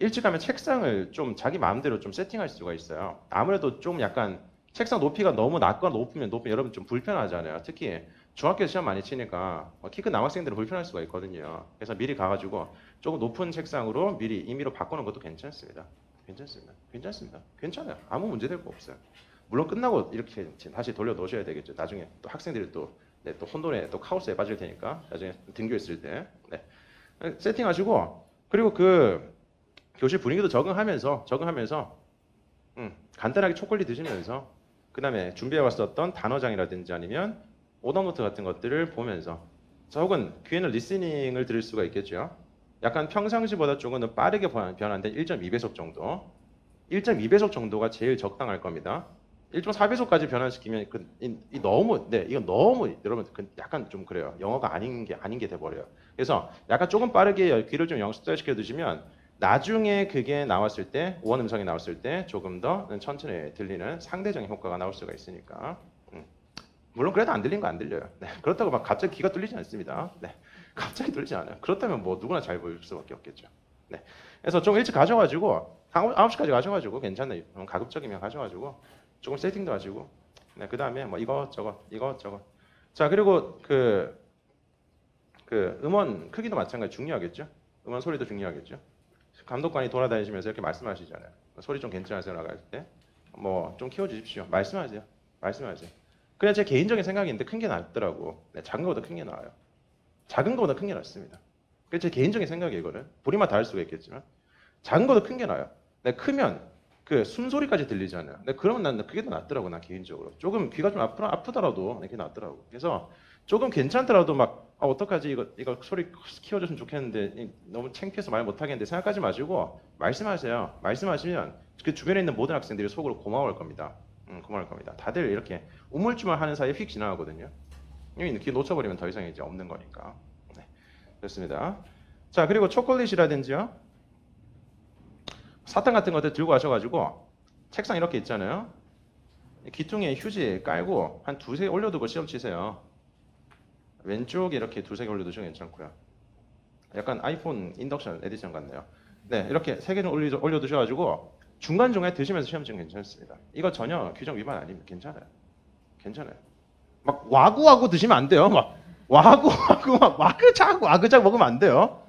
일찍 하면 책상을 좀 자기 마음대로 좀 세팅할 수가 있어요. 아무래도 좀 약간 책상 높이가 너무 낮거나 높으면 여러분 좀 불편하잖아요. 특히 중학교 시험 많이 치니까 키 큰 남학생들은 불편할 수가 있거든요. 그래서 미리 가가지고 조금 높은 책상으로 미리 임의로 바꾸는 것도 괜찮습니다. 괜찮습니다. 괜찮습니다. 괜찮아요. 아무 문제될 거 없어요. 물론 끝나고 이렇게 다시 돌려 놓으셔야 되겠죠. 나중에 또 학생들이 또, 네, 또 혼돈에 또 카오스에 빠질 테니까 나중에 등교 있을 때 네. 세팅하시고 그리고 그 교실 분위기도 적응하면서 간단하게 초콜릿 드시면서 그 다음에 준비해 왔었던 단어장이라든지 아니면 오답노트 같은 것들을 보면서 혹은 귀에는 리스닝을 들을 수가 있겠죠. 약간 평상시보다 조금 더 빠르게 변환된 1.2배속 정도 1.2배속 정도가 제일 적당할 겁니다. 1.4배속까지 변환시키면 이건 너무 여러분 약간 좀 그래요. 영어가 아닌 게 돼버려요. 그래서 약간 조금 빠르게 귀를 좀 연습시켜 두시면 나중에 그게 나왔을 때 우원 음성이 나왔을 때 조금 더 천천히 들리는 상대적인 효과가 나올 수가 있으니까 물론 그래도 안 들린 거 안 들려요. 네, 그렇다고 막 갑자기 귀가 뚫리지 않습니다. 네, 갑자기 뚫리지 않아요. 그렇다면 뭐 누구나 잘 보일 수밖에 없겠죠. 네, 그래서 좀 일찍 가져가지고 9시까지 가져가지고 괜찮아요. 가급적이면 가져가지고 조금 세팅도 하시고 네, 그 다음에 뭐 이것저것 자 그리고 그 음원 크기도 마찬가지 중요하겠죠. 음원 소리도 중요하겠죠. 감독관이 돌아다니시면서 이렇게 말씀하시잖아요. 소리 좀 괜찮으세요 나갈 때 뭐 좀 키워주십시오. 말씀하세요. 그냥 제 개인적인 생각인데 큰 게 낫더라고. 네, 작은 거보다 큰 게 나아요. 작은 거보다 큰 게 낫습니다. 그게 제 개인적인 생각이에요. 이거는 본인만 다를 수가 있겠지만 작은 거보다 큰 게 나아요. 네, 크면 그 숨소리까지 들리잖아요. 네, 그러면 난 그게 더 낫더라고. 나 개인적으로 조금 귀가 좀 아프더라도 그게 낫더라고. 그래서 조금 괜찮더라도 막 어떡하지 이거 소리 키워줬으면 좋겠는데 너무 창피해서 말 못하겠는데 생각하지 마시고 말씀하세요. 말씀하시면 그 주변에 있는 모든 학생들이 속으로 고마워할 겁니다. 고마워할 겁니다. 다들 이렇게 우물쭈물 하는 사이에 휙 지나가거든요. 귀 놓쳐버리면 더 이상 이제 없는 거니까. 네, 좋습니다. 자 그리고 초콜릿이라든지요. 사탕 같은 것들 들고 가셔가지고 책상 이렇게 있잖아요. 귀퉁이에 휴지 깔고 한 두세 개 올려두고 시험 치세요. 왼쪽에 이렇게 두세 개 올려두시면 괜찮고요. 약간 아이폰 인덕션 에디션 같네요. 네, 이렇게 세 개는 올려두셔가지고 중간중간에 드시면서 시험 치면 괜찮습니다. 이거 전혀 규정 위반 아닙니다. 괜찮아요. 막 와구와구 드시면 안 돼요. 막 와구와구 막 와그작 먹으면 안 돼요.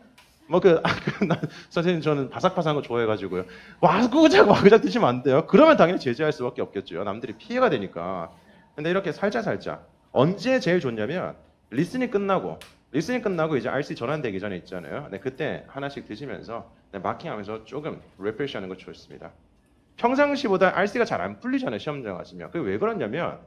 선생님 저는 바삭바삭한 거 좋아해가지고요. 와그작 드시면 안 돼요. 그러면 당연히 제재할 수밖에 없겠죠. 남들이 피해가 되니까. 근데 이렇게 살짝 언제 제일 좋냐면 리스닝 끝나고 이제 RC 전환되기 전에 있잖아요. 네, 그때 하나씩 드시면서 네, 마킹하면서 조금 리프레시하는 거 좋습니다. 평상시보다 RC가 잘 안 풀리잖아요. 시험장 가시면. 그게 왜 그러냐면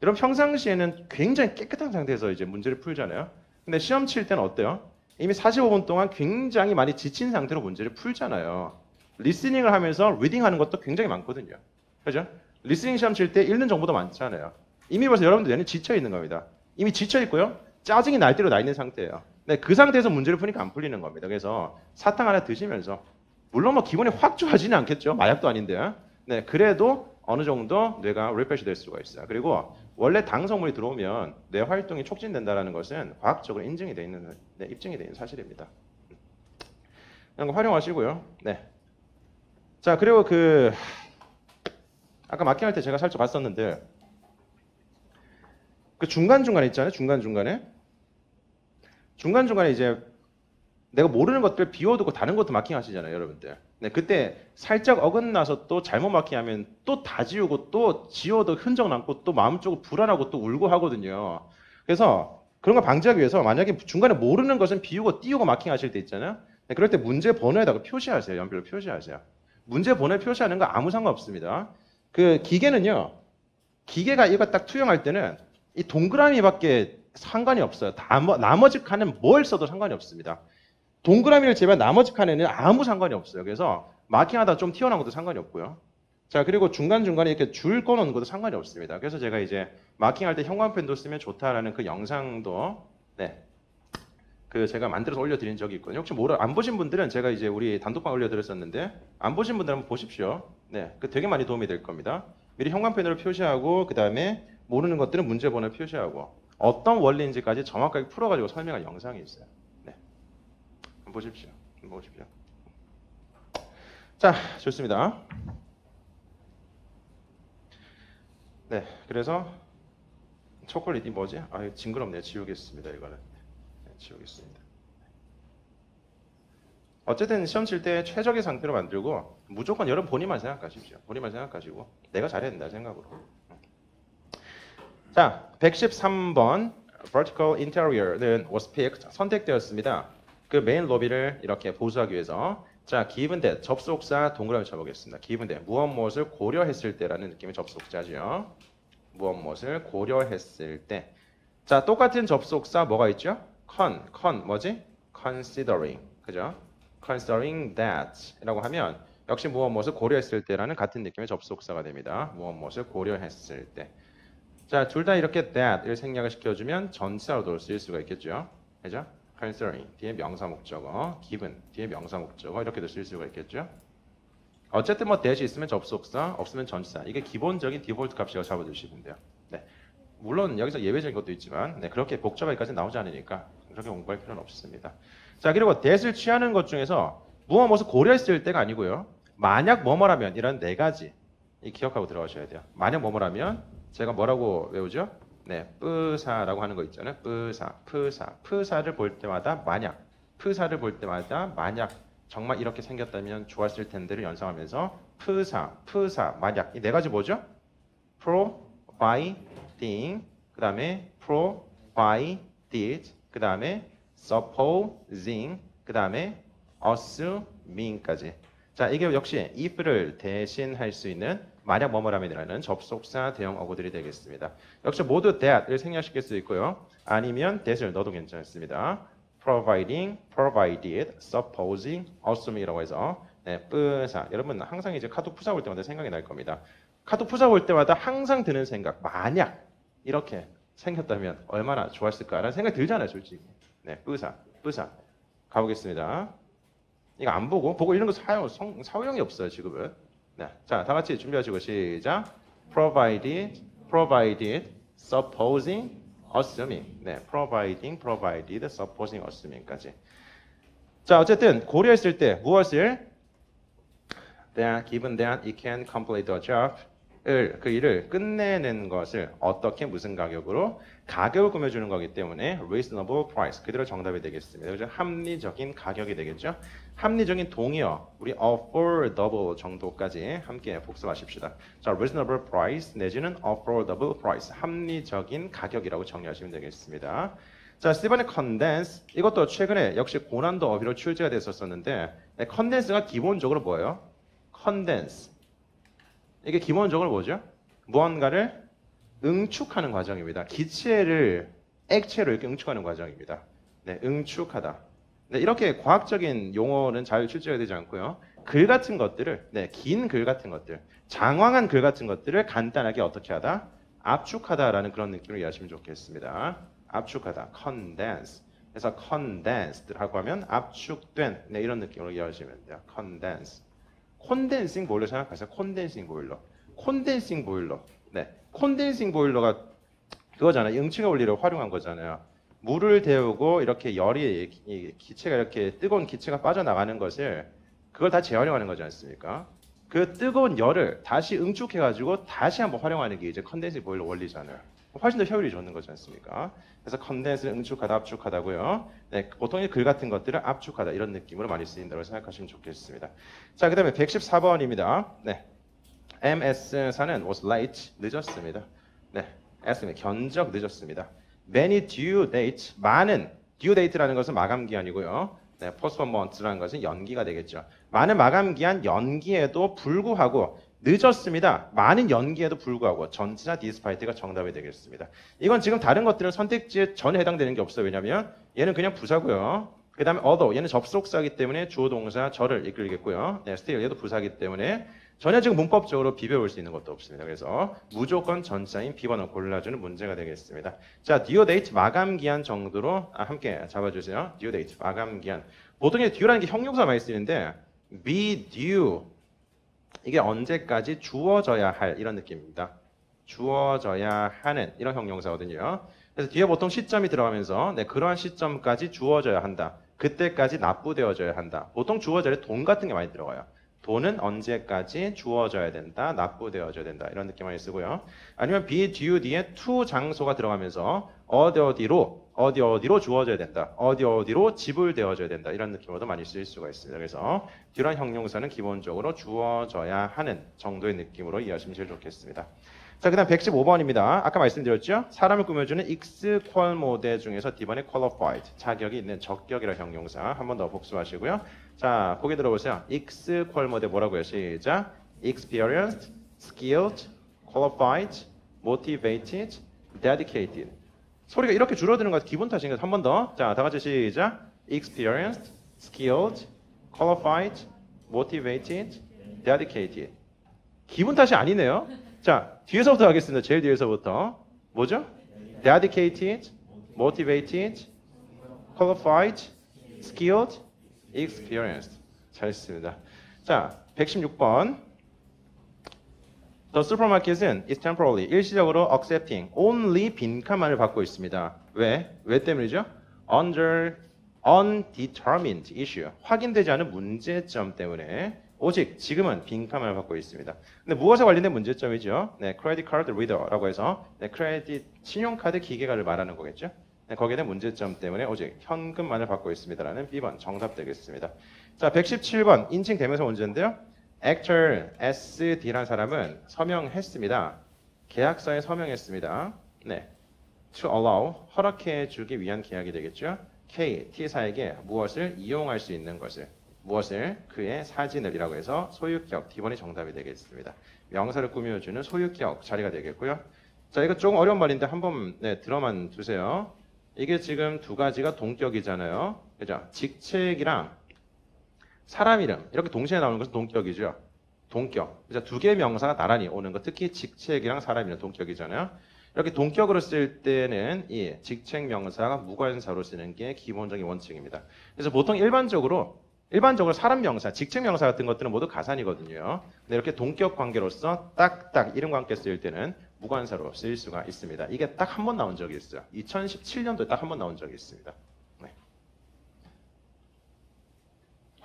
여러분 평상시에는 굉장히 깨끗한 상태에서 이제 문제를 풀잖아요. 근데 시험 칠 때는 어때요? 이미 45분 동안 굉장히 많이 지친 상태로 문제를 풀잖아요. 리스닝을 하면서 리딩하는 것도 굉장히 많거든요. 그죠? 리스닝 시험 칠 때 읽는 정보도 많잖아요. 이미 벌써 여러분들 뇌는 지쳐 있는 겁니다. 이미 지쳐 있고요. 짜증이 날대로 나 있는 상태예요. 네, 그 상태에서 문제를 푸니까 안 풀리는 겁니다. 그래서 사탕 하나 드시면서 물론 뭐 기분이 확 좋아지는 않겠죠. 마약도 아닌데. 네, 그래도 어느 정도 뇌가 리프레시 될 수가 있어요. 그리고 원래 당 성분이 들어오면 뇌 활동이 촉진된다는 것은 과학적으로 입증이 돼 있는 사실입니다. 이런 거 활용하시고요. 네. 자, 그리고 아까 마킹할 때 제가 살짝 봤었는데 그 중간중간에 있잖아요. 중간중간에 이제 내가 모르는 것들 비워두고 다른 것도 마킹하시잖아요, 여러분들. 네, 그때 살짝 어긋나서 또 잘못 마킹하면 또 다 지우고 또 지워도 흔적 남고 또 마음적으로 불안하고 또 울고 하거든요. 그래서 그런 거 방지하기 위해서 만약에 중간에 모르는 것은 비우고 띄우고 마킹하실 때 있잖아요. 네, 그럴 때 문제 번호에다가 표시하세요. 연필로 표시하세요. 문제 번호에 표시하는 거 아무 상관없습니다. 그 기계는요. 기계가 이거 딱 투영할 때는 이 동그라미밖에 상관이 없어요. 나머지 칸은 뭘 써도 상관이 없습니다. 동그라미를 제외한 나머지 칸에는 아무 상관이 없어요. 그래서 마킹하다 좀 튀어나온 것도 상관이 없고요. 자, 그리고 중간중간에 이렇게 줄 꺼놓는 것도 상관이 없습니다. 그래서 제가 이제 마킹할 때 형광펜도 쓰면 좋다라는 그 영상도 네, 제가 만들어서 올려드린 적이 있거든요. 혹시 안 보신 분들은 제가 이제 우리 단톡방 올려드렸었는데 안 보신 분들은 한번 보십시오. 네, 그 되게 많이 도움이 될 겁니다. 미리 형광펜으로 표시하고 그 다음에 모르는 것들은 문제 번호 표시하고 어떤 원리인지까지 정확하게 풀어가지고 설명한 영상이 있어요. 네, 한번 보십시오. 자, 좋습니다. 네, 그래서 초콜릿이 뭐지? 아, 징그럽네요. 지우겠습니다. 이거는. 네, 지우겠습니다. 어쨌든 시험 칠 때 최적의 상태로 만들고 무조건 여러분 본인만 생각하십시오. 본인만 생각하시고 내가 잘해야 된다 생각으로. 자, 113번 vertical interior는 was picked 선택되었습니다. 그 메인 로비를 이렇게 보수하기 위해서 자, given that 접속사 동그라미 쳐보겠습니다. given that 무엇을 고려했을 때라는 느낌의 접속자죠. 무엇을 고려했을 때. 자, 똑같은 접속사 뭐가 있죠? con 뭐지? considering 그죠? considering that 라고 하면 역시 무엇을 고려했을 때라는 같은 느낌의 접속사가 됩니다. 무엇을 고려했을 때. 자, 둘 다 이렇게 that을 생략을 시켜주면 전치사로도 쓸 수가 있겠죠. 그죠? considering 뒤에 명사 목적어, given 뒤에 명사 목적어 이렇게도 쓸 수가 있겠죠. 어쨌든 뭐 that이 있으면 접속사, 없으면 전치사. 이게 기본적인 디폴트 값이라고 잡아주시면 돼요. 네. 물론 여기서 예외적인 것도 있지만 네, 그렇게 복잡하게까지 나오지 않으니까 그렇게 공부할 필요는 없습니다. 자, 그리고 that을 취하는 것 중에서 무엇을 고려했을 때가 아니고요. 만약 뭐뭐라면 이런 네 가지 이 기억하고 들어가셔야 돼요. 만약 뭐뭐라면 제가 뭐라고 외우죠? 네, 뿌사라고 하는 거 있잖아요. 프사를 볼 때마다 프사를 볼 때마다 만약 정말 이렇게 생겼다면 좋았을 텐데를 연상하면서 프사, 만약 이 네 가지 뭐죠? providing, 그 다음에 provided, 그 다음에 supposing, 그 다음에 assuming까지. 자, 이게 역시 if를 대신할 수 있는 만약 뭐뭐라면이라는 접속사 대형 어구들이 되겠습니다. 역시 모두 that을 생략시킬 수 있고요. 아니면 that을 넣어도 괜찮습니다. providing, provided, supposing, assuming이라고 해서 네, 뿌사. 여러분 항상 이제 카톡 푸사 볼 때마다 생각이 날 겁니다. 카톡 푸사 볼 때마다 항상 드는 생각. 만약 이렇게 생겼다면 얼마나 좋았을까라는 생각이 들잖아요, 솔직히. 네, 뿌사. 가보겠습니다. 이거 안 보고 이런 거 사용이 없어요, 지금은. 네, 자, 다 같이 준비하시고 시작. provided, supposing, assuming. 네, provided, supposing, assuming까지. 자, 어쨌든 고려했을 때 무엇을 that given that it can complete the job 그 일을 끝내는 것을 어떻게 무슨 가격으로 가격을 꾸며주는 거기 때문에 reasonable price 그대로 정답이 되겠습니다. 그죠? 합리적인 가격이 되겠죠. 합리적인 동의어 우리 affordable 정도까지 함께 복습하십시다. 자, reasonable price 내지는 affordable price 합리적인 가격이라고 정리하시면 되겠습니다. 자, 스티븐의 condense 이것도 최근에 역시 고난도 어휘로 출제가 됐었는데 condense가 기본적으로 뭐예요? condense 이게 기본적으로 뭐죠? 무언가를 응축하는 과정입니다. 기체를 액체로 이렇게 응축하는 과정입니다. 네, 응축하다. 네, 이렇게 과학적인 용어는 잘 출제가 되지 않고요. 글 같은 것들을, 네, 긴 글 같은 것들, 장황한 글 같은 것들을 간단하게 어떻게 하다? 압축하다라는 그런 느낌으로 이해하시면 좋겠습니다. 압축하다, condense. 그래서 condensed라고 하면 압축된, 네, 이런 느낌으로 이해하시면 돼요. condense. 콘덴싱 보일러 생각하세요. 콘덴싱 보일러. 네, 콘덴싱 보일러가 그거잖아요. 응축의 원리를 활용한 거잖아요. 물을 데우고 이렇게 열이 이 기체가 이렇게 뜨거운 기체가 빠져나가는 것을 그걸 다 재활용하는 거지 않습니까? 그 뜨거운 열을 다시 응축해가지고 다시 한번 활용하는 게 이제 컨덴싱 보일러 원리잖아요. 훨씬 더 효율이 좋은 거지 않습니까? 그래서 컨덴스를 응축하다, 압축하다고요. 네, 보통 글 같은 것들을 압축하다 이런 느낌으로 많이 쓰인다고 생각하시면 좋겠습니다. 자, 그 다음에 114번입니다. 네, MS사는 was late, 늦었습니다. 네, S는 견적 늦었습니다. Many due date, 많은 due date라는 것은 마감 기한이고요. 네, postponement라는 것은 연기가 되겠죠. 많은 마감 기한 연기에도 불구하고 늦었습니다. 많은 연기에도 불구하고 전치사 despite가 정답이 되겠습니다. 이건 지금 다른 것들은 선택지에 전혀 해당되는 게 없어요. 왜냐하면 얘는 그냥 부사고요. 그 다음에 although 얘는 접속사이기 때문에 주어 동사 저를 이끌겠고요. 네, still 얘도 부사이기 때문에 전혀 지금 문법적으로 비벼올 수 있는 것도 없습니다. 그래서 무조건 전치사인 B번을 골라주는 문제가 되겠습니다. 자, due date 마감 기한 정도로 함께 잡아주세요. due date 마감 기한. 보통 due라는 게 형용사 많이 쓰이는데 be due 이게 언제까지 주어져야 할 이런 느낌입니다. 주어져야 하는 이런 형용사거든요. 그래서 뒤에 보통 시점이 들어가면서 네, 그러한 시점까지 주어져야 한다. 그때까지 납부되어져야 한다. 보통 주어 자리에 돈 같은 게 많이 들어가요. 돈은 언제까지 주어져야 된다, 납부되어져야 된다 이런 느낌 많이 쓰고요. 아니면 be due 뒤에 to 장소가 들어가면서 어디로 주어져야 된다, 어디로 지불되어져야 된다 이런 느낌으로도 많이 쓰일 수가 있습니다. 그래서 due란 형용사는 기본적으로 주어져야 하는 정도의 느낌으로 이해하시면 제일 좋겠습니다. 자, 그 다음 115번입니다. 아까 말씀드렸죠? 사람을 꾸며주는 equal 모대 중에서 D번에 qualified, 자격이 있는 적격이라는 형용사 한 번 더 복수하시고요. 자, 보기 들어보세요. equal 모대 뭐라고요? 시작. experienced, skilled, qualified, motivated, dedicated. 소리가 이렇게 줄어드는 것 기분 탓인가요? 한 번 더. 자, 다 같이 시작. experienced, skilled, qualified, motivated, dedicated. 기분 탓이 아니네요. 자, 뒤에서부터 하겠습니다. 제일 뒤에서부터. 뭐죠? dedicated, motivated, qualified, skilled, experienced. 잘했습니다. 자, 116번. The supermarket은 is temporarily, 일시적으로 accepting only 빈칸만을 받고 있습니다. 왜? 왜 때문이죠? Under undetermined issue, 확인되지 않은 문제점 때문에 오직 지금은 빈칸만을 받고 있습니다. 근데 무엇에 관련된 문제점이죠? 네, credit card reader라고 해서 네, 크레딧 신용카드 기계가를 말하는 거겠죠? 네, 거기에 대한 문제점 때문에 오직 현금만을 받고 있습니다라는 B번 정답 되겠습니다. 자, 117번 인칭 대명사 문제인데요. actor SD라는 사람은 서명했습니다. 계약서에 서명했습니다. 네, to allow, 허락해주기 위한 계약이 되겠죠. K, T사에게 무엇을 이용할 수 있는 것을, 무엇을, 그의 사진을 이라고 해서 소유격, D번이 정답이 되겠습니다. 명사를 꾸며주는 소유격 자리가 되겠고요. 자, 이거 조금 어려운 말인데 한번 네, 들어만 두세요. 이게 지금 두 가지가 동격이잖아요. 그죠? 직책이랑 사람 이름 이렇게 동시에 나오는 것은 동격이죠. 동격. 그죠? 두 개의 명사가 나란히 오는 것, 특히 직책이랑 사람 이름 동격이잖아요. 이렇게 동격으로 쓸 때는 이 직책 명사가 무관사로 쓰는 게 기본적인 원칙입니다. 그래서 보통 일반적으로 사람 명사, 직책 명사 같은 것들은 모두 가산이거든요. 근데 이렇게 동격 관계로서 딱딱 이름과 함께 쓰일 때는 무관사로 쓰일 수가 있습니다. 이게 딱 한 번 나온 적이 있어요. 2017년도에 딱 한 번 나온 적이 있습니다. 네.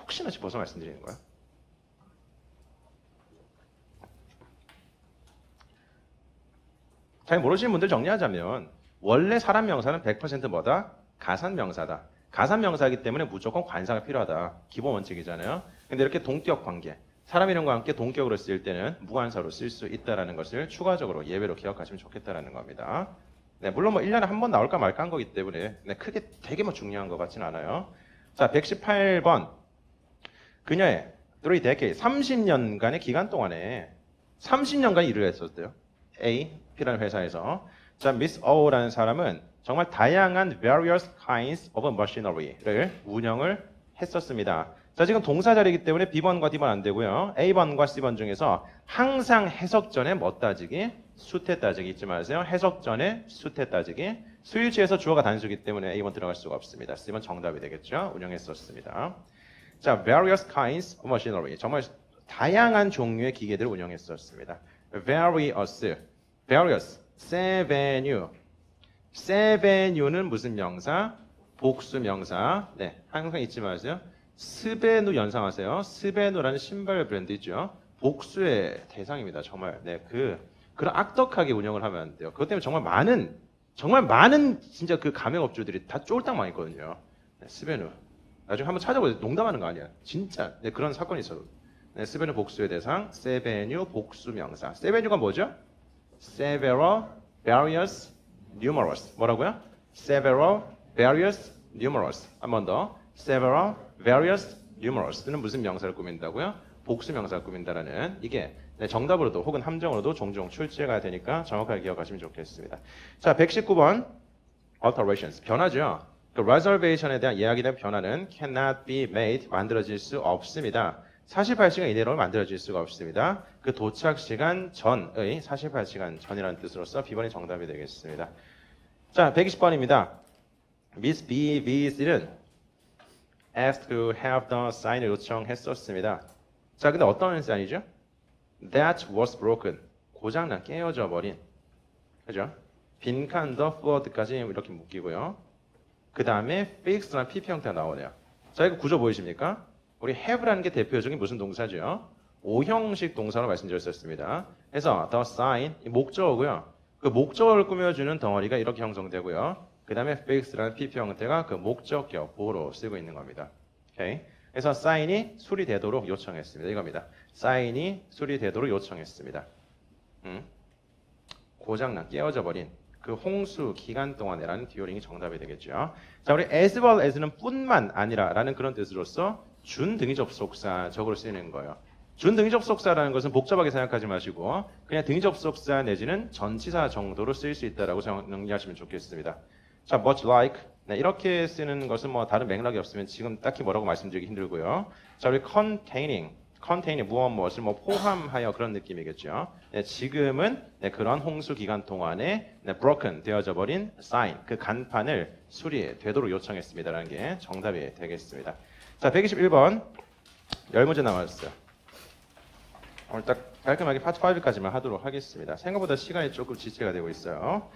혹시나 싶어서 말씀드리는 거예요. 잘 모르시는 분들 정리하자면 원래 사람 명사는 100% 뭐다? 가산 명사다. 가산 명사이기 때문에 무조건 관사가 필요하다. 기본 원칙이잖아요. 근데 이렇게 동격 관계, 사람 이름과 함께 동격으로 쓰일 때는 무관사로 쓸 수 있다는 것을 추가적으로 예외로 기억하시면 좋겠다는 겁니다. 네, 물론 뭐 1년에 한 번 나올까 말까 한 거기 때문에 네, 크게 되게 뭐 중요한 것 같지는 않아요. 자, 118번. 그녀의 3 decade, 30년간의 기간 동안에 30년간 일을 했었대요. A, P라는 회사에서. 자, Miss O라는 사람은 정말 다양한 various kinds of machinery를 운영을 했었습니다. 자, 지금 동사 자리이기 때문에 B번과 D번 안 되고요. A번과 C번 중에서 항상 해석 전에 뭐 따지기? 수태 따지기 잊지 마세요. 해석 전에 수태 따지기. 수일치에서 주어가 단수이기 때문에 A번 들어갈 수가 없습니다. C번 정답이 되겠죠. 운영했었습니다. 자, various kinds of machinery. 정말 다양한 종류의 기계들을 운영했었습니다. various, 세베뉴. 세베뉴는 무슨 명사? 복수 명사. 네, 항상 잊지 마세요. 스베누 연상하세요. 스베누라는 신발 브랜드 있죠. 복수의 대상입니다. 정말. 네, 그런 악덕하게 운영을 하면 안 돼요. 그것 때문에 정말 많은 진짜 그 가맹업주들이 다 쫄딱 망했거든요. 네, 스베누. 나중에 한번 찾아보세요. 농담하는 거 아니야. 진짜. 네, 그런 사건이 있어요. 네, 스베누 복수의 대상, 세베뉴 복수 명사. 세베뉴가 뭐죠? several, various, numerous. 뭐라고요? several, various, numerous. 한 번 더. several, various, numerous.는 무슨 명사를 꾸민다고요? 복수 명사를 꾸민다라는 이게 네, 정답으로도 혹은 함정으로도 종종 출제가 되니까 정확하게 기억하시면 좋겠습니다. 자, 119번 alterations. 변화죠. 그 reservation에 대한 이야기에 대한 변화는 cannot be made. 만들어질 수 없습니다. 48시간 이내로 만들어질 수가 없습니다. 그 도착 시간 전의 48시간 전이라는 뜻으로서 B번이 정답이 되겠습니다. 자, 120번입니다. Miss B, B, C는 asked to have the sign을 요청했었습니다. 자, 근데 어떤 사인이죠? That was broken. 고장난, 깨어져 버린. 그죠? 빈칸 the forward까지 이렇게 묶이고요. 그 다음에 fixed라는 PP 형태가 나오네요. 자, 이거 구조 보이십니까? 우리 have라는 게 대표적인 무슨 동사죠? 오형식 동사로 말씀드렸었습니다. 그래서 the sign 이 목적어고요. 그 목적어를 꾸며주는 덩어리가 이렇게 형성되고요. 그 다음에 fix라는 PP 형태가 그 목적격 보호로 쓰고 있는 겁니다. 오케이. 그래서 sign이 수리되도록 요청했습니다. 이겁니다. sign이 수리되도록 요청했습니다. 고장난 깨어져 버린 그 홍수 기간 동안에라는 디오링이 정답이 되겠죠. 자, 우리 as well as는 뿐만 아니라라는 그런 뜻으로서 준등위 접속사적으로 쓰이는 거예요. 준등위 접속사라는 것은 복잡하게 생각하지 마시고 그냥 등위 접속사 내지는 전치사 정도로 쓰일 수 있다라고 정리하시면 좋겠습니다. 자, much like 네, 이렇게 쓰는 것은 뭐 다른 맥락이 없으면 지금 딱히 뭐라고 말씀드리기 힘들고요. 자, 우리 containing 무엇을 뭐 포함하여 그런 느낌이겠죠. 네, 지금은 네, 그런 홍수 기간 동안에 네, broken 되어져 버린 sign 그 간판을 수리되도록 요청했습니다라는 게 정답이 되겠습니다. 자, 121번 10문제 남았어요. 오늘 딱 깔끔하게 파트 5까지만 하도록 하겠습니다. 생각보다 시간이 조금 지체가 되고 있어요.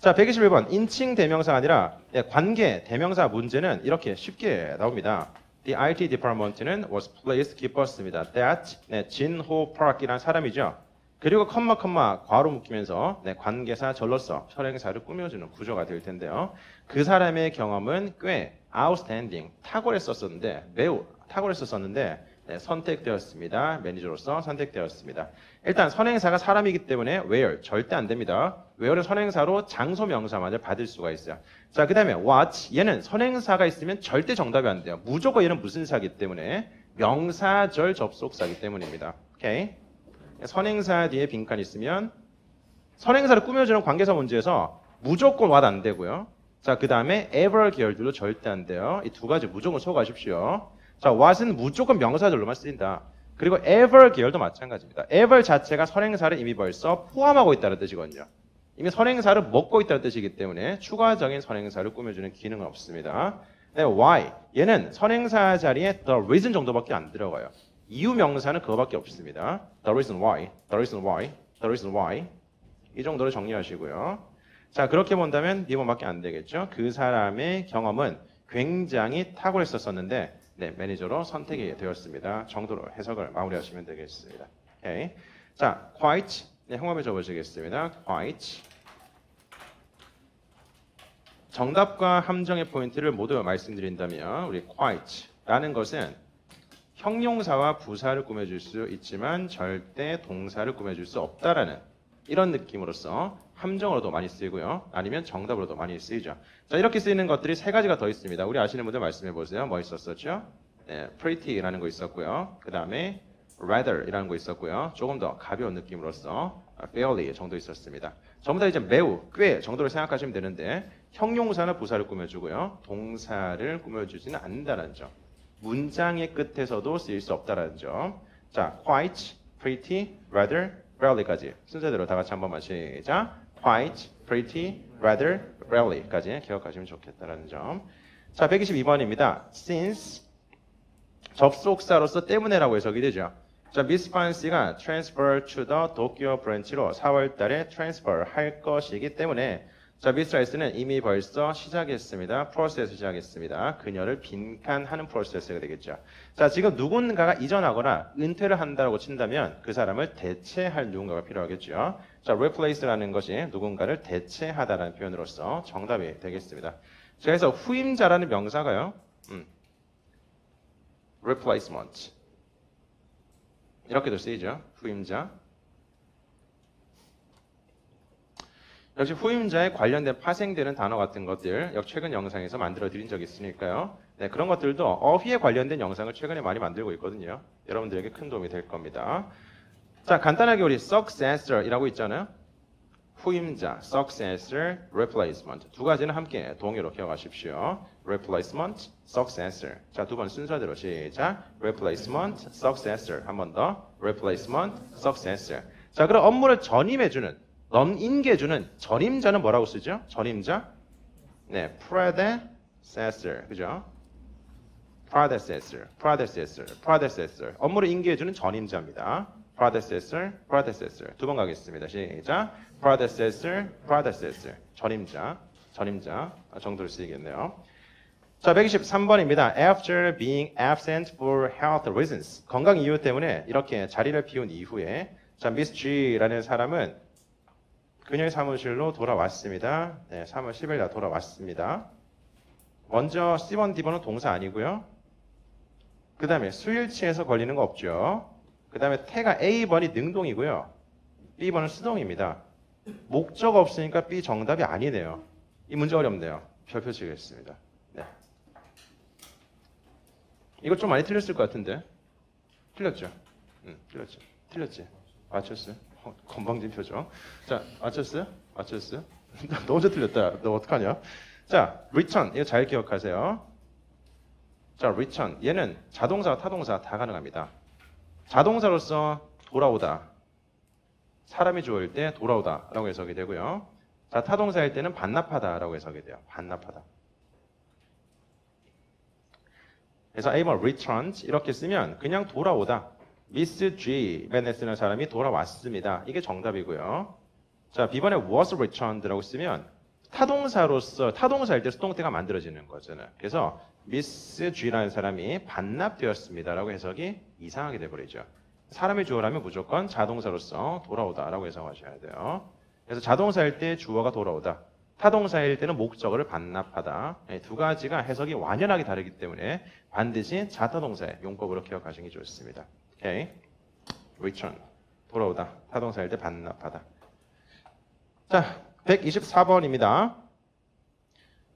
자, 121번 인칭 대명사가 아니라 네, 관계 대명사 문제는 이렇게 쉽게 나옵니다. The IT department는 was pleased 기뻤습니다. That 네, 진호 Park이라는 사람이죠. 그리고 컴마 괄호 묶이면서 네, 관계사 절로서 선행사를 꾸며주는 구조가 될 텐데요. 그 사람의 경험은 꽤 outstanding 탁월했었는데 매우 탁월했었는데 네, 선택되었습니다. 매니저로서 선택되었습니다. 일단 선행사가 사람이기 때문에 where 절대 안 됩니다. where는 선행사로 장소 명사만을 받을 수가 있어요. 자, 그 다음에 what 얘는 선행사가 있으면 절대 정답이 안 돼요. 무조건 얘는 무슨 사기 때문에 명사절 접속사기 때문입니다. 오케이. 선행사 뒤에 빈칸 있으면 선행사를 꾸며주는 관계사 문제에서 무조건 what 안 되고요. 자, 그 다음에 ever 계열들도 절대 안 돼요. 이 두 가지 무조건 소거하십시오. 자, what은 무조건 명사절로만 쓰인다. 그리고 ever 계열도 마찬가지입니다. ever 자체가 선행사를 이미 벌써 포함하고 있다는 뜻이거든요. 이미 선행사를 먹고 있다는 뜻이기 때문에 추가적인 선행사를 꾸며주는 기능은 없습니다. 네, why 얘는 선행사 자리에 the reason 정도밖에 안 들어가요. 이유 명사는 그거밖에 없습니다. The reason why, the reason why, the reason why 이 정도로 정리하시고요. 자, 그렇게 본다면 B번밖에 안 되겠죠. 그 사람의 경험은 굉장히 탁월했었는데 네, 매니저로 선택이 되었습니다. 정도로 해석을 마무리하시면 되겠습니다. 오케이. 자, quite 네, 홍합에 적어주겠습니다. quite 정답과 함정의 포인트를 모두 말씀드린다면 우리 quite라는 것은 형용사와 부사를 꾸며줄 수 있지만 절대 동사를 꾸며줄 수 없다라는 이런 느낌으로서 함정으로도 많이 쓰이고요. 아니면 정답으로도 많이 쓰이죠. 자, 이렇게 쓰이는 것들이 세 가지가 더 있습니다. 우리 아시는 분들 말씀해 보세요. 뭐 있었었죠? 네, pretty라는 거 있었고요. 그 다음에 rather이라는 거 있었고요. 조금 더 가벼운 느낌으로서 fairly 정도 있었습니다. 전부 다 이제 매우, 꽤 정도를 생각하시면 되는데 형용사나 부사를 꾸며주고요. 동사를 꾸며주지는 않는다는 점. 문장의 끝에서도 쓰일 수 없다는 점. 자, quite, pretty, rather, rarely까지 순서대로 다 같이 한 번만 시작. quite, pretty, rather, rarely까지 기억하시면 좋겠다는 점. 자, 122번입니다. since 접속사로서 때문에라고 해석이 되죠. 자, Miss Fancy가 transfer to the Tokyo branch로 4월 달에 transfer 할 것이기 때문에 자, Miss Rice는 이미 벌써 시작했습니다. 프로세스 시작했습니다. 그녀를 빈칸하는 프로세스가 되겠죠. 자, 지금 누군가가 이전하거나 은퇴를 한다고 친다면 그 사람을 대체할 누군가가 필요하겠죠. 자, replace라는 것이 누군가를 대체하다라는 표현으로서 정답이 되겠습니다. 자, 그래서 후임자라는 명사가요. replacement 이렇게도 쓰이죠. 후임자. 역시 후임자에 관련된 파생되는 단어 같은 것들 최근 영상에서 만들어 드린 적이 있으니까요. 네, 그런 것들도 어휘에 관련된 영상을 최근에 많이 만들고 있거든요. 여러분들에게 큰 도움이 될 겁니다. 자, 간단하게 우리 successor이라고 있잖아요. 후임자, successor, replacement 두 가지는 함께 동의로 기억하십시오. replacement, successor. 자, 두 번 순서대로 시작. replacement, successor. 한 번 더. replacement, successor. 자, 그럼 업무를 전임해주는 넘인계주는 전임자는 뭐라고 쓰죠? 전임자? 네, predecessor. 그죠? predecessor. 업무를 인계해주는 전임자입니다. predecessor. 두 번 가겠습니다. 시작. predecessor. 전임자 정도로 쓰이겠네요. 자, 123번입니다. After being absent for health reasons. 건강 이유 때문에 이렇게 자리를 비운 이후에 자, Miss G라는 사람은 그녀의 사무실로 돌아왔습니다. 네, 3월 10일 날 돌아왔습니다. 먼저 C1, D번은 동사 아니고요. 그 다음에 수일치에서 걸리는 거 없죠. 그 다음에 태가 A번이 능동이고요. B번은 수동입니다. 목적 없으니까 B 정답이 아니네요. 이 문제 어렵네요. 별표 치겠습니다. 네. 이거 좀 많이 틀렸을 것 같은데. 틀렸죠? 틀렸죠. 틀렸지? 맞췄어요? 건방진 표정. 자, 맞췄어요? 맞췄어요? 너 혼자 틀렸다. 너 어떡하냐? 자, return. 이거 잘 기억하세요. 자, return. 얘는 자동사와 타동사 다 가능합니다. 자동사로서 돌아오다. 사람이 주어일 때 돌아오다 라고 해석이 되고요. 자, 타동사일 때는 반납하다 라고 해석이 돼요. 반납하다. 그래서 A번 returned 이렇게 쓰면 그냥 돌아오다. Miss G 맨에 쓰는 사람이 돌아왔습니다. 이게 정답이고요. 자, B번에 was returned라고 쓰면 타동사로서 타동사일 때 수동태가 만들어지는 거잖아요. 그래서 Miss G라는 사람이 반납되었습니다라고 해석이 이상하게 돼버리죠. 사람이 주어라면 무조건 자동사로서 돌아오다라고 해석하셔야 돼요. 그래서 자동사일 때 주어가 돌아오다. 타동사일 때는 목적어를 반납하다. 두 가지가 해석이 완연하게 다르기 때문에 반드시 자타동사의 용법으로 기억하시는 게 좋습니다. 오케이. return. 돌아오다. 타동사일 때 반납하다. 자, 124번입니다.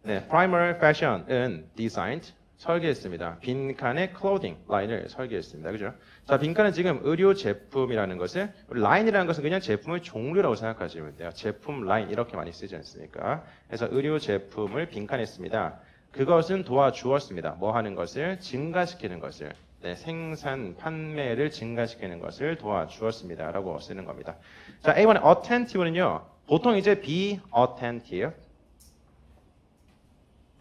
네, primer fashion은 designed. 설계했습니다. 빈칸의 clothing 라인을 설계했습니다. 그죠? 자, 빈칸은 지금 의류 제품이라는 것을 라인이라는 것은 그냥 제품의 종류라고 생각하시면 돼요. 제품 라인 이렇게 많이 쓰지 않습니까? 그래서 의류 제품을 빈칸했습니다. 그것은 도와주었습니다. 뭐 하는 것을? 증가시키는 것을. 네, 생산, 판매를 증가시키는 것을 도와주었습니다. 라고 쓰는 겁니다. 자, A1의 attentive는요. 보통 이제 be attentive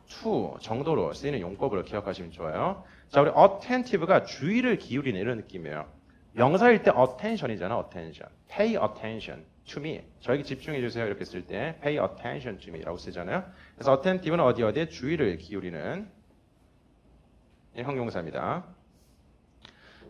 to 정도로 쓰이는 용법으로 기억하시면 좋아요. 자, 우리 attentive가 주의를 기울이는 이런 느낌이에요. 명사일 때 attention이잖아, attention. pay attention to me. 저에게 집중해 주세요. 이렇게 쓸 때 pay attention to me라고 쓰잖아요. 그래서 attentive는 어디에 주의를 기울이는 형용사입니다.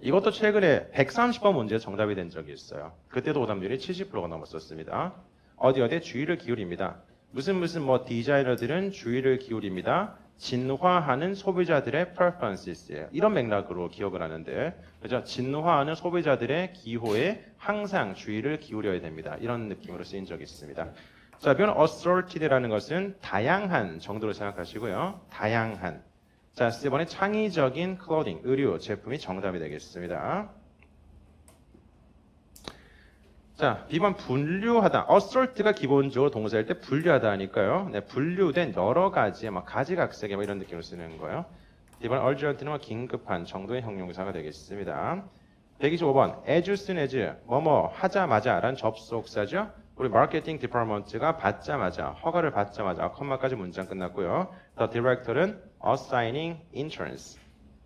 이것도 최근에 130번 문제 정답이 된 적이 있어요. 그때도 오답률이 70%가 넘었었습니다. 어디에 주의를 기울입니다. 무슨 디자이너들은 주의를 기울입니다. 진화하는 소비자들의 preferences예요. 이런 맥락으로 기억을 하는데, 그죠? 진화하는 소비자들의 기호에 항상 주의를 기울여야 됩니다. 이런 느낌으로 쓰인 적이 있습니다. 자, 이건 assorted라는 것은 다양한 정도로 생각하시고요. 다양한. 자, C번에 창의적인 clothing, 의류 제품이 정답이 되겠습니다. 자, B번 분류하다. assort가 기본적으로 동사일 때 분류하다 하니까요. 네, 분류된 여러 가지, 가지각색의 이런 느낌으로 쓰는 거예요. D번 urgent는 긴급한 정도의 형용사가 되겠습니다. 125번 as soon as 뭐뭐 하자마자 라는 접속사죠. 우리 마케팅 디파트먼트가 받자마자, 허가를 받자마자 컴마까지 문장 끝났고요. The director는 assigning interns.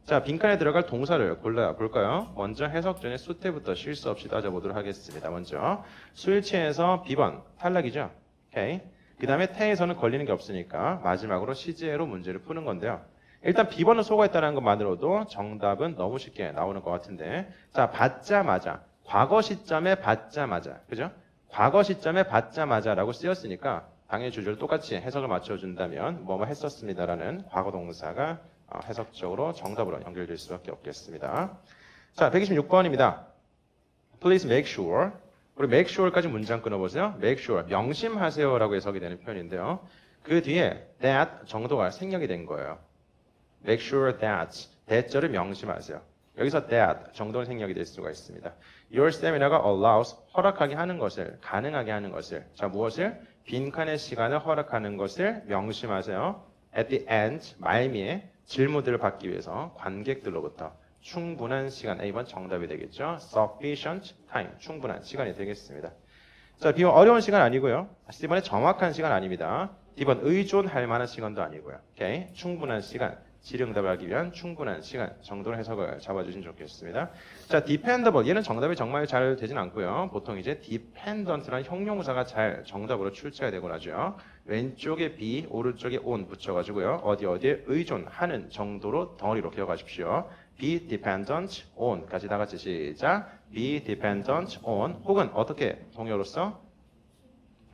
자, 빈칸에 들어갈 동사를 골라볼까요? 먼저 해석 전에 수태부터 실수 없이 따져보도록 하겠습니다. 먼저 수일치에서 B번 탈락이죠. 오케이. 그 다음에 태에서는 걸리는 게 없으니까 마지막으로 시제로 문제를 푸는 건데요. 일단 B번을 소거했다는 것만으로도 정답은 너무 쉽게 나오는 것 같은데, 자, 받자마자, 과거 시점에 받자마자, 그죠? 과거 시점에 받자마자라고 쓰였으니까 당연히 주제를 똑같이 해석을 맞춰준다면 뭐뭐 했었습니다라는 과거 동사가 해석적으로 정답으로 연결될 수밖에 없겠습니다. 자, 126번입니다. Please make sure. 우리 make sure까지 문장 끊어보세요. make sure, 명심하세요라고 해석이 되는 표현인데요. 그 뒤에 that 정도가 생략이 된 거예요. make sure that, that절을 명심하세요. 여기서 that 정도는 생략이 될 수가 있습니다. Your seminar가 allows, 허락하게 하는 것을, 가능하게 하는 것을. 자, 무엇을? 빈칸의 시간을 허락하는 것을 명심하세요. At the end, 말미에 질문들을 받기 위해서 관객들로부터 충분한 시간, A번 정답이 되겠죠. Sufficient time, 충분한 시간이 되겠습니다. 자, B번 어려운 시간 아니고요. C번에 정확한 시간 아닙니다. D번 의존할 만한 시간도 아니고요. 오케이, 충분한 시간. 질의응답을 하기 위한 충분한 시간 정도로 해석을 잡아주시면 좋겠습니다. 자, dependable 얘는 정답이 정말 잘 되진 않고요. 보통 이제 dependent라는 형용사가 잘 정답으로 출제가 되곤 하죠. 왼쪽에 be, 오른쪽에 on 붙여가지고요. 어디에 의존하는 정도로 덩어리로 기억하십시오. be dependent on까지 다 같이 시작. be dependent on 혹은 어떻게 동요로서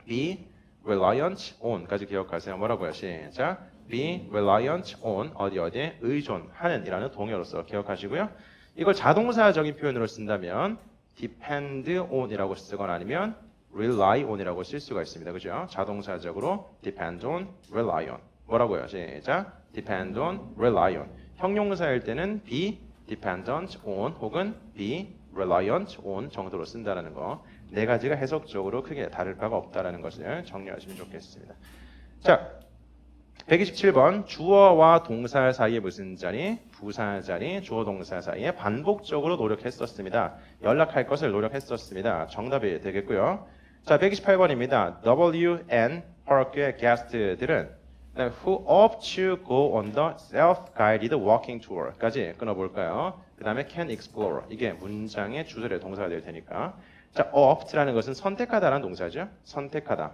be reliant on까지 기억하세요. 뭐라고요? 시작. be reliant on 어디에 의존하는 이라는 동요로서 기억하시고요. 이걸 자동사적인 표현으로 쓴다면 depend on이라고 쓰거나 아니면 rely on이라고 쓸 수가 있습니다. 그죠? 자동사적으로 depend on, rely on. 뭐라고요? 시작. depend on, rely on. 형용사일 때는 be dependent on 혹은 be reliant on 정도로 쓴다는 거. 네 가지가 해석적으로 크게 다를 바가 없다는 것을 정리하시면 좋겠습니다. 자, 127번 주어와 동사 사이에 무슨 자리? 부사 자리, 주어 동사 사이에 반복적으로 노력했었습니다. 연락할 것을 노력했었습니다. 정답이 되겠고요. 자, 128번입니다. W&N Park의 게스트들은 who opt to go on the self-guided walking tour까지 끊어볼까요? 그 다음에 can explore. 이게 문장의 주절의 동사가 될 테니까. 자, opt라는 것은 선택하다라는 동사죠. 선택하다.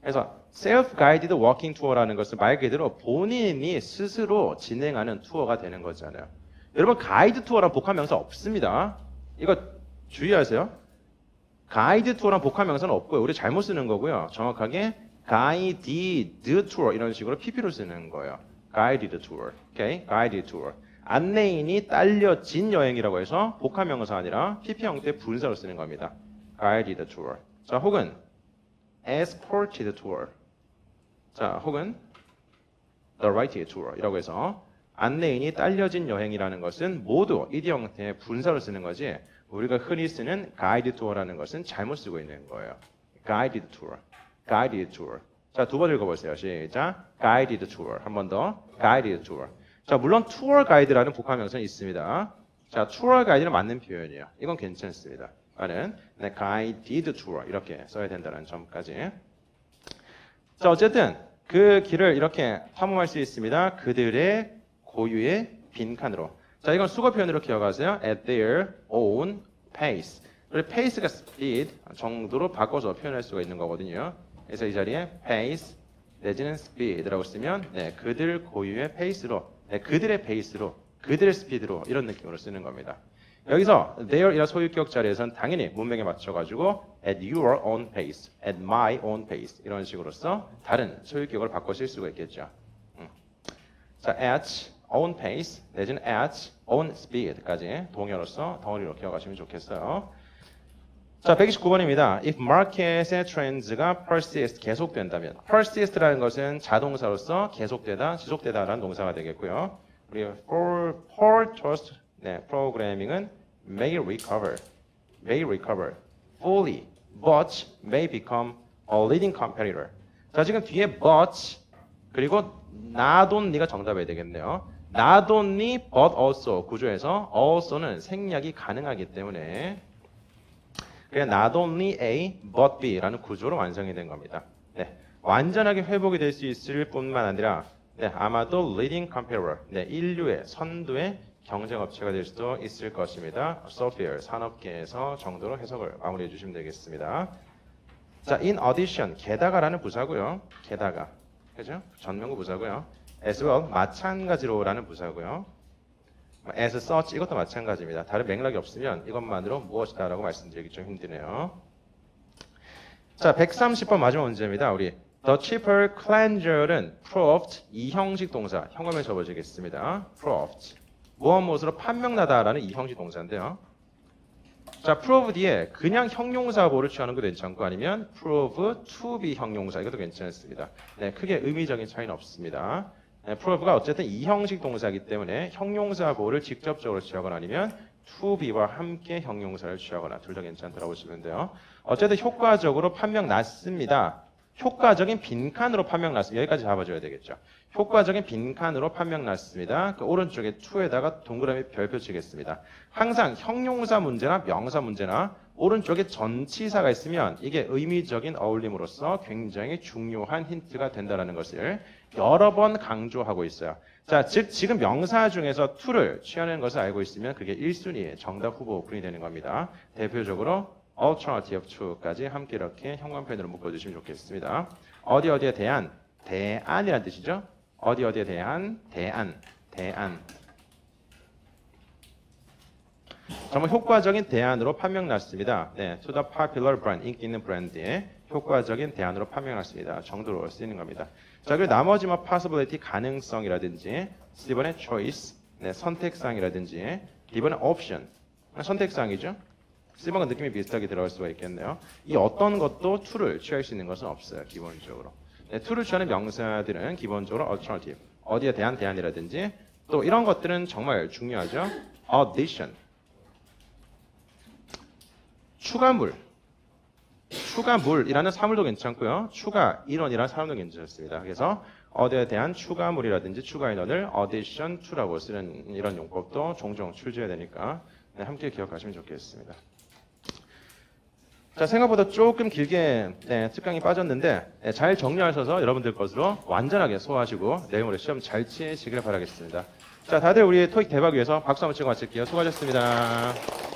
그래서 self-guided walking tour라는 것은 말 그대로 본인이 스스로 진행하는 투어가 되는 거잖아요. 여러분 가이드 투어란 복합명사 없습니다. 이거 주의하세요. 가이드 투어란 복합명사는 없고요. 우리 잘못 쓰는 거고요. 정확하게 guided tour 이런 식으로 PP로 쓰는 거예요. guided tour. 오케이? guided tour. 안내인이 딸려진 여행이라고 해서 복합명사 아니라 PP 형태의 분사로 쓰는 겁니다. guided tour. 자, 혹은 escorted tour. 자, 혹은 the right tour 이라고 해서 안내인이 딸려진 여행이라는 것은 모두 id 형태의 분사로 쓰는 거지 우리가 흔히 쓰는 guide tour라는 것은 잘못 쓰고 있는 거예요. guided tour. guided tour. 자, 두 번 읽어보세요. 시작. guided tour. 한 번 더. guided tour. 자, 물론 tour guide라는 복합명사는 있습니다. 자, tour guide는 맞는 표현이에요. 이건 괜찮습니다. 나는 guided tour 이렇게 써야 된다는 점까지. 자, 어쨌든 그 길을 이렇게 탐험할 수 있습니다. 그들의 고유의 빈칸으로. 자, 이건 수거 표현으로 기억하세요. at their own pace. 그리고 pace가 speed 정도로 바꿔서 표현할 수가 있는 거거든요. 그래서 이 자리에 pace 내지는 speed라고 쓰면 그들 고유의 pace로, 그들의 pace로, 그들의 speed로 이런 느낌으로 쓰는 겁니다. 여기서 their이나 소유격 자리에서는 당연히 문맥에 맞춰가지고 at your own pace, at my own pace 이런 식으로서 다른 소유격을 바꿔 쓸 수가 있겠죠. 자, at own pace 내지는 at own speed까지 동요로서 덩어리로 기억하시면 좋겠어요. 자, 129번입니다. If market의 trends가 persist 계속된다면 persist라는 것은 자동사로서 계속되다, 지속되다라는 동사가 되겠고요. 우리 for trust 프로그래밍은 may recover fully, but may become a leading competitor. 자, 지금 뒤에 but 그리고 not only가 정답이 되겠네요. not only but also 구조에서 also는 생략이 가능하기 때문에 그냥 not only A but B라는 구조로 완성이 된 겁니다. 네, 완전하게 회복이 될 수 있을 뿐만 아니라 아마도 leading competitor, 인류의 선두의 경쟁업체가 될 수도 있을 것입니다. 소프트웨어 산업계에서 정도로 해석을 마무리해 주시면 되겠습니다. 자, in addition 게다가라는 부사고요. 게다가 그죠? 전명구 부사고요. as well 마찬가지로라는 부사고요. as such 이것도 마찬가지입니다. 다른 맥락이 없으면 이것만으로 무엇이다라고 말씀드리기 좀 힘드네요. 자, 130번 마지막 문제입니다. 우리 the cheaper cleanser은 proved 이 형식 동사 현관에 접어지겠습니다. proved 무엇으로 판명나다라는 이 형식 동사인데요. 자, prove 뒤에 그냥 형용사보를 취하는 것도 괜찮고 아니면 prove to be 형용사 이것도 괜찮습니다. 네, 크게 의미적인 차이는 없습니다. 네, prove가 어쨌든 이 형식 동사이기 때문에 형용사보를 직접적으로 취하거나 아니면 to be와 함께 형용사를 취하거나 둘 다 괜찮다고 보시면 돼요. 어쨌든 효과적으로 판명 났습니다. 효과적인 빈칸으로 판명 났습니다. 여기까지 잡아줘야 되겠죠. 효과적인 빈칸으로 판명 났습니다. 그 오른쪽에 to에다가 동그라미 별표 치겠습니다. 항상 형용사 문제나 명사 문제나 오른쪽에 전치사가 있으면 이게 의미적인 어울림으로써 굉장히 중요한 힌트가 된다는 것을 여러 번 강조하고 있어요. 자, 즉 지금 명사 중에서 to를 취하는 것을 알고 있으면 그게 1순위의 정답 후보군이 되는 겁니다. 대표적으로 alternative to까지 함께 이렇게 형광펜으로 묶어주시면 좋겠습니다. 어디에 대한, 대안이라는 뜻이죠. 어디에 대한, 대안. 정말 효과적인 대안으로 판명났습니다. 네, to the popular brand, 인기 있는 브랜드의 효과적인 대안으로 판명났습니다. 정도로 쓰이는 겁니다. 자, 그리고 나머지 뭐 possibility, 가능성이라든지, Stephen의 choice, 네, 선택사항이라든지, 이번에 option, 선택사항이죠. Stephen과 느낌이 비슷하게 들어갈 수가 있겠네요. 이 어떤 것도 to를 취할 수 있는 것은 없어요, 기본적으로. 네, to를 취하는 명사들은 기본적으로 alternative, 어디에 대한 대안이라든지, 또 이런 것들은 정말 중요하죠. addition, 추가물이라는 사물도 괜찮고요. 추가 인원이라는 사물도 괜찮습니다. 그래서 어디에 대한 추가물이라든지 추가 인원을 addition to라고 쓰는 이런 용법도 종종 출제해야 되니까 네, 함께 기억하시면 좋겠습니다. 자, 생각보다 조금 길게 특강이 빠졌는데 잘 정리하셔서 여러분들 것으로 완전하게 소화하시고 내일모레 시험 잘 치시길 바라겠습니다. 자, 다들 우리 토익 대박 위해서 박수 한번 치고 마칠게요. 수고하셨습니다.